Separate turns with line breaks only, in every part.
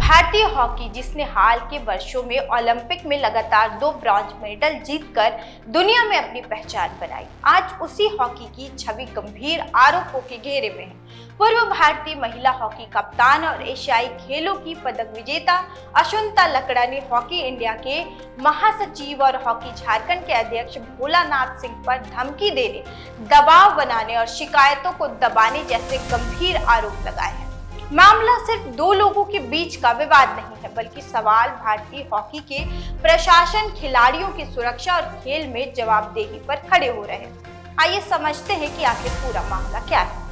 भारतीय हॉकी, जिसने हाल के वर्षों में ओलंपिक में लगातार 2 ब्रॉन्ज मेडल जीतकर दुनिया में अपनी पहचान बनाई, आज उसी हॉकी की छवि गंभीर आरोपों के घेरे में है। पूर्व भारतीय महिला हॉकी कप्तान और एशियाई खेलों की पदक विजेता असुंता लकड़ा ने हॉकी इंडिया के महासचिव और हॉकी झारखंड के अध्यक्ष भोलानाथ सिंह पर धमकी देने, दबाव बनाने और शिकायतों को दबाने जैसे गंभीर आरोप लगाए हैं। मामला सिर्फ 2 लोगों के बीच का विवाद नहीं है, बल्कि सवाल भारतीय हॉकी के प्रशासन, खिलाड़ियों की सुरक्षा और खेल में जवाबदेही पर खड़े हो रहे हैं। आइए समझते हैं कि आखिर पूरा मामला क्या है।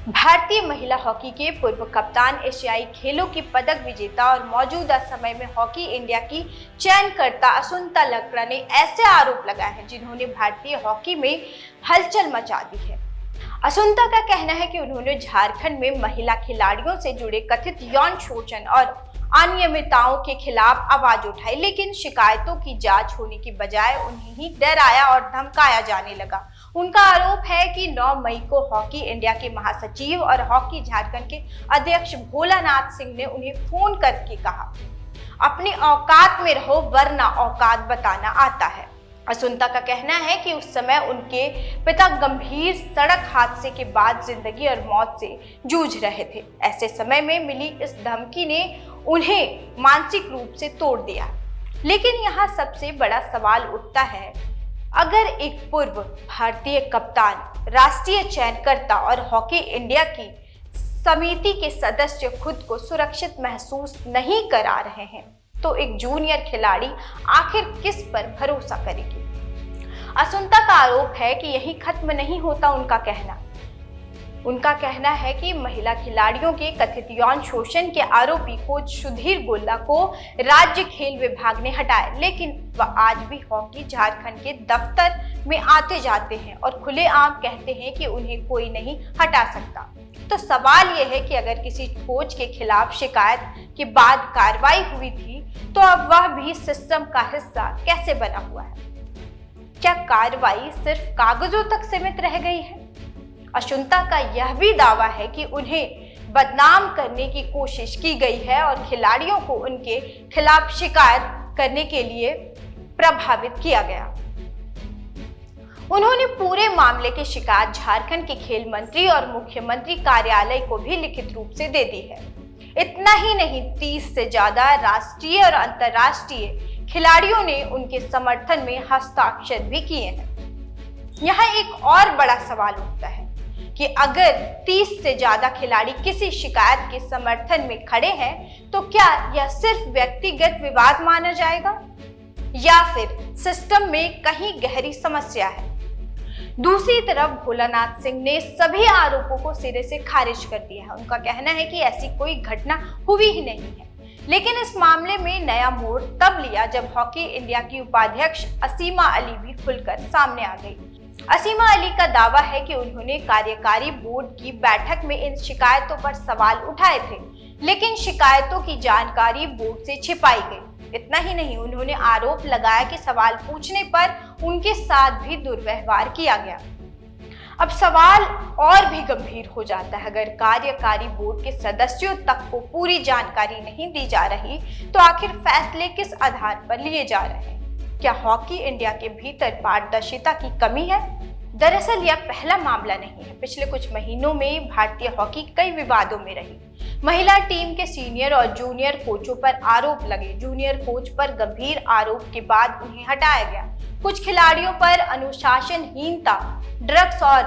भारतीय महिला हॉकी के पूर्व कप्तान, एशियाई खेलों की पदक विजेता और मौजूदा समय में हॉकी इंडिया की चयनकर्ता असुंता लकड़ा ने ऐसे आरोप लगाए हैं जिन्होंने भारतीय हॉकी में हलचल मचा दी है। असुंता का कहना है कि उन्होंने झारखंड में महिला खिलाड़ियों से जुड़े कथित यौन शोषण और अनियमितताओं के खिलाफ आवाज उठाई, लेकिन शिकायतों की जांच होने की बजाय उन्हें ही डराया और धमकाया जाने लगा। उनका आरोप है कि 9 मई को हॉकी इंडिया के महासचिव और हॉकी झारखंड के अध्यक्ष भोलानाथ सिंह ने उन्हें फोन करके कहा, अपनी औकात में रहो वरना औकात बताना आता है। असुंता का कहना है कि उस समय उनके पिता गंभीर सड़क हादसे के बाद जिंदगी और मौत से जूझ रहे थे। ऐसे समय में मिली इस धमकी ने उन्हें मानसिक रूप से तोड़ दिया। लेकिन यहाँ सबसे बड़ा सवाल उठता है, अगर एक पूर्व भारतीय कप्तान, राष्ट्रीय चयनकर्ता और हॉकी इंडिया की समिति के सदस्य खुद को सुरक्षित महसूस नहीं करा रहे हैं, तो एक जूनियर खिलाड़ी आखिर किस पर भरोसा करेगी। असुंता का आरोप है कि यही खत्म नहीं होता उनका कहना है कि महिला खिलाड़ियों के कथित यौन शोषण के आरोपी कोच सुधीर गोल्ला को राज्य खेल विभाग ने हटाया, लेकिन वह आज भी हॉकी झारखंड के दफ्तर में आते जाते हैं और खुलेआम कहते हैं कि उन्हें कोई नहीं हटा सकता। तो सवाल यह है कि अगर किसी कोच के खिलाफ शिकायत के बाद कार्रवाई हुई थी, तो अब वह भी सिस्टम का हिस्सा कैसे बना हुआ है? क्या कार्रवाई सिर्फ कागजों तक सीमित रह गई है? असुंता का यह भी दावा है कि उन्हें बदनाम करने की कोशिश की गई है और खिलाड़ियों को उनके खिलाफ शिकायत करने के लिए प्रभावित किया गया। उन्होंने पूरे मामले की शिकायत झारखंड के खेल मंत्री और मुख्यमंत्री कार्यालय को भी लिखित रूप से दे दी है। इतना ही नहीं, 30 से ज्यादा राष्ट्रीय और अंतर्राष्ट्रीय खिलाड़ियों ने उनके समर्थन में हस्ताक्षर भी किए हैं। यहाँ एक और बड़ा सवाल उठता है कि अगर 30 से ज्यादा खिलाड़ी किसी शिकायत के समर्थन में खड़े हैं, तो क्या यह सिर्फ व्यक्तिगत विवाद माना जाएगा या फिर सिस्टम में कहीं गहरी समस्या है? दूसरी तरफ भोलानाथ सिंह ने सभी आरोपों को सिरे से खारिज कर दिया है। उनका कहना है कि ऐसी कोई घटना हुई ही नहीं है। लेकिन इस मामले में नया मोड़ तब लिया जब हॉकी इंडिया की उपाध्यक्ष असीमा अली भी खुलकर सामने आ गई। असीमा अली का दावा है कि उन्होंने कार्यकारी बोर्ड की बैठक में इन शिकायतों पर सवाल उठाए थे, लेकिन शिकायतों की जानकारी बोर्ड से छिपाई गई। इतना ही नहीं, उन्होंने आरोप लगाया कि सवाल पूछने पर उनके साथ भी दुर्व्यवहार किया गया। अब सवाल और भी गंभीर हो जाता है, अगर कार्यकारी बोर्ड के सदस्यों तक को पूरी जानकारी नहीं दी जा रही, तो आखिर फैसले किस आधार पर लिए जा रहे हैं? क्या हॉकी इंडिया के भीतर पारदर्शिता की कमी है? दरअसल यह पहला मामला नहीं है। पिछले कुछ महीनों में भारतीय हॉकी कई विवादों में रही। महिला टीम के सीनियर और जूनियर कोचों पर आरोप लगे। जूनियर कोच पर गंभीर आरोप के बाद उन्हें हटाया गया। कुछ खिलाड़ियों पर अनुशासनहीनता, ड्रग्स और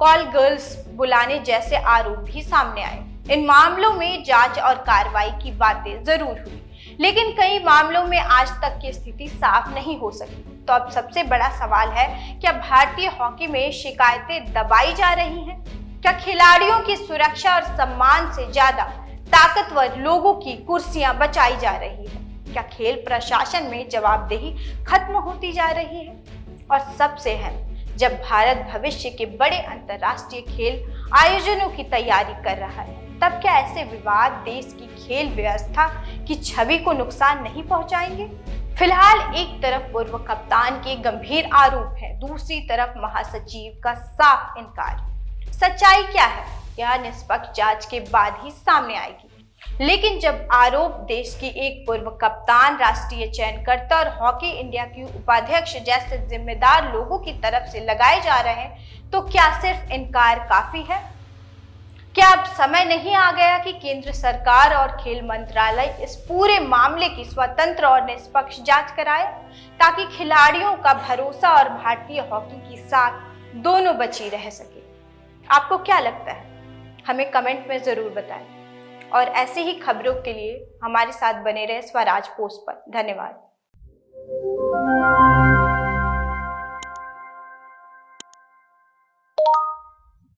कॉल गर्ल्स बुलाने जैसे आरोप भी सामने आए। इन मामलों में जांच और कार्रवाई की बातें जरूर हुई, लेकिन कई मामलों में आज तक की स्थिति साफ नहीं हो सकी। तो अब सबसे बड़ा सवाल है, क्या भारतीय हॉकी में शिकायतें दबाई जा रही हैं? क्या खिलाड़ियों की सुरक्षा और सम्मान से ज्यादा ताकतवर लोगों की कुर्सियां बचाई जा रही है? क्या खेल प्रशासन में जवाबदेही खत्म होती जा रही है? और सबसे अहम, जब भारत भविष्य के बड़े अंतर्राष्ट्रीय खेल आयोजनों की तैयारी कर रहा है, तब क्या ऐसे विवाद देश की खेल व्यवस्था की छवि को नुकसान नहीं पहुंचाएंगे? फिलहाल एक तरफ पूर्व कप्तान के गंभीर आरोप है, दूसरी तरफ महासचिव का साफ इनकार। सच्चाई क्या है? यह निष्पक्ष जांच के बाद ही सामने आएगी। लेकिन जब आरोप देश की एक पूर्व कप्तान, राष्ट्रीय चयनकर्ता और हॉकी इंडिया की उपाध्यक्ष जैसे जिम्मेदार लोगों की तरफ से लगाए जा रहे हैं, तो क्या सिर्फ इनकार काफी है? क्या अब समय नहीं आ गया कि केंद्र सरकार और खेल मंत्रालय इस पूरे मामले की स्वतंत्र और निष्पक्ष जांच कराए, ताकि खिलाड़ियों का भरोसा और भारतीय हॉकी की साख दोनों बची रह सके? आपको क्या लगता है? हमें कमेंट में जरूर बताएं और ऐसे ही खबरों के लिए हमारे साथ बने रहे स्वराज पोस्ट पर। धन्यवाद।